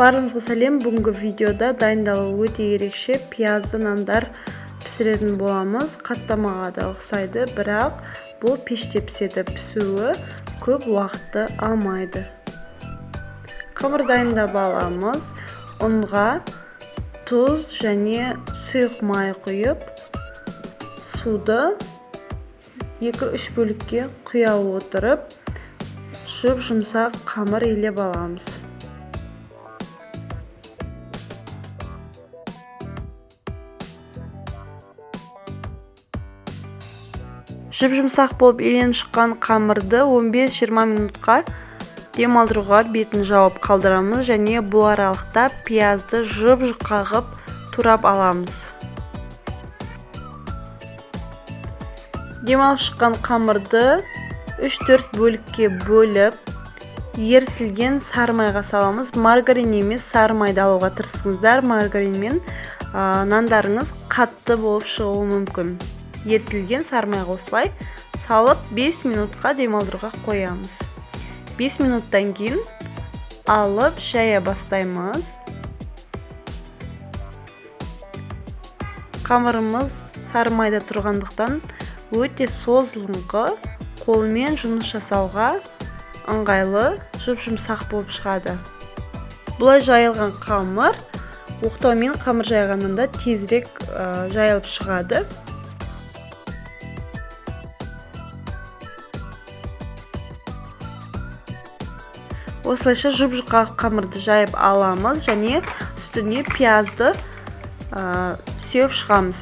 Барыңызға сәлем. Бүгінгі видеода дайындалуы өте ерекше пиязды нандар пісіретін боламыз. Қаттамаға да ұқсайды, бірақ бұл пеште піседі. Пісуі көп уақытты алмайды. Қамыр дайындап аламыз. Ұнға тұз және сұйық май құйып, суды 2-3 бөлікке құя отырып, жұмсақ қамыр илеп аламыз. Жұмсақ болып иленіп шыққан қамырды 15-20 минутқа демалдыруға бетін жауып қалдырамыз және бұл аралықта пиязды қағып турап аламыз. Демалып шыққан қамырды 3-4 бөлікке бөліп, ерітілген сары майға саламыз. Маргарин емес, сары майды алуға тырысыңыздар. Маргаринмен нандарыңыз қатты болып шығуы мүмкін. Ерітілген сары майға осылай салып 5 минутқа демалдыруға қоямыз. 5 минуттан кейін алып жая бастаймыз. Қамырымыз сары майда тұрғандықтан өте созылыңқы, қолмен жұмыс жасауға ыңғайлы, жұмсақ болып шығады. Бұлай жайылған қамыр оқтаумен қамыр жайғанында тезірек жайылып шығады. Осылайша жұқа қамырды жайып аламыз және үстіне пиязды сеуіп шығамыз.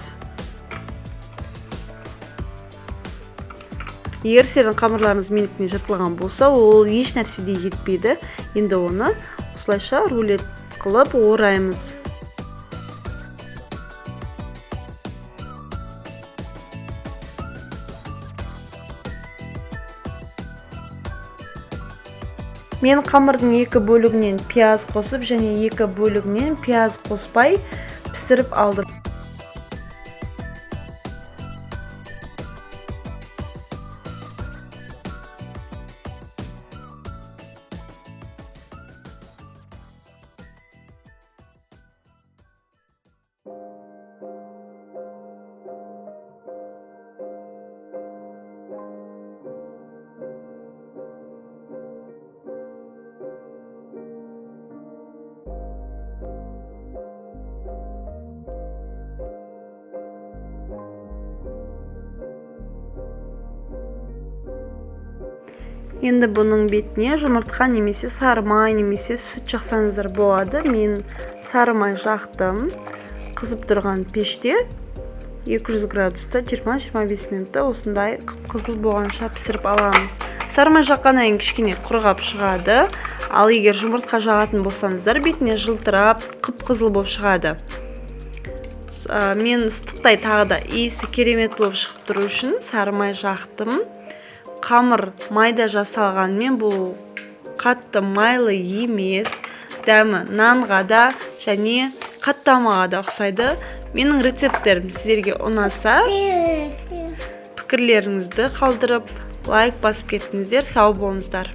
Егер сіздің қамырларыңыз менікіне жыртылған болса, ол еш нәрседе етпейді. Енді оны осылайша рулет қылып ораймыз. Мен қамырдың 2 бөлігінен пияз қосып және 2 бөлігінен пияз қоспай пісіріп алдым. Енді бұның бетіне жұмыртқа немесе сары май немесе сүт жақсаңыздар болады. Мен сары май жақтым. Қызып тұрған пеште 200 градуста 20-25 минутта осындай қызыл болғанша пісіріп аламыз. Сары май жаққаннан кейін кішкене құрғап шығады. Ал егер жұмыртқа жағатын болсаңыздар, бетіне жылтырап, қып-қызыл болып шығады. Мен ыстықтай тағы да иісі керемет болып шығып тұру үшін сары май жақтым. Қамыр майда жасалғанмен бұл қатты майлы емес, дәмі нанға да және қаттамаға да ұқсайды. Менің рецепттерім сіздерге ұнаса, пікірлеріңізді қалдырып, лайк басып кеттіңіздер. Сау болыңыздар.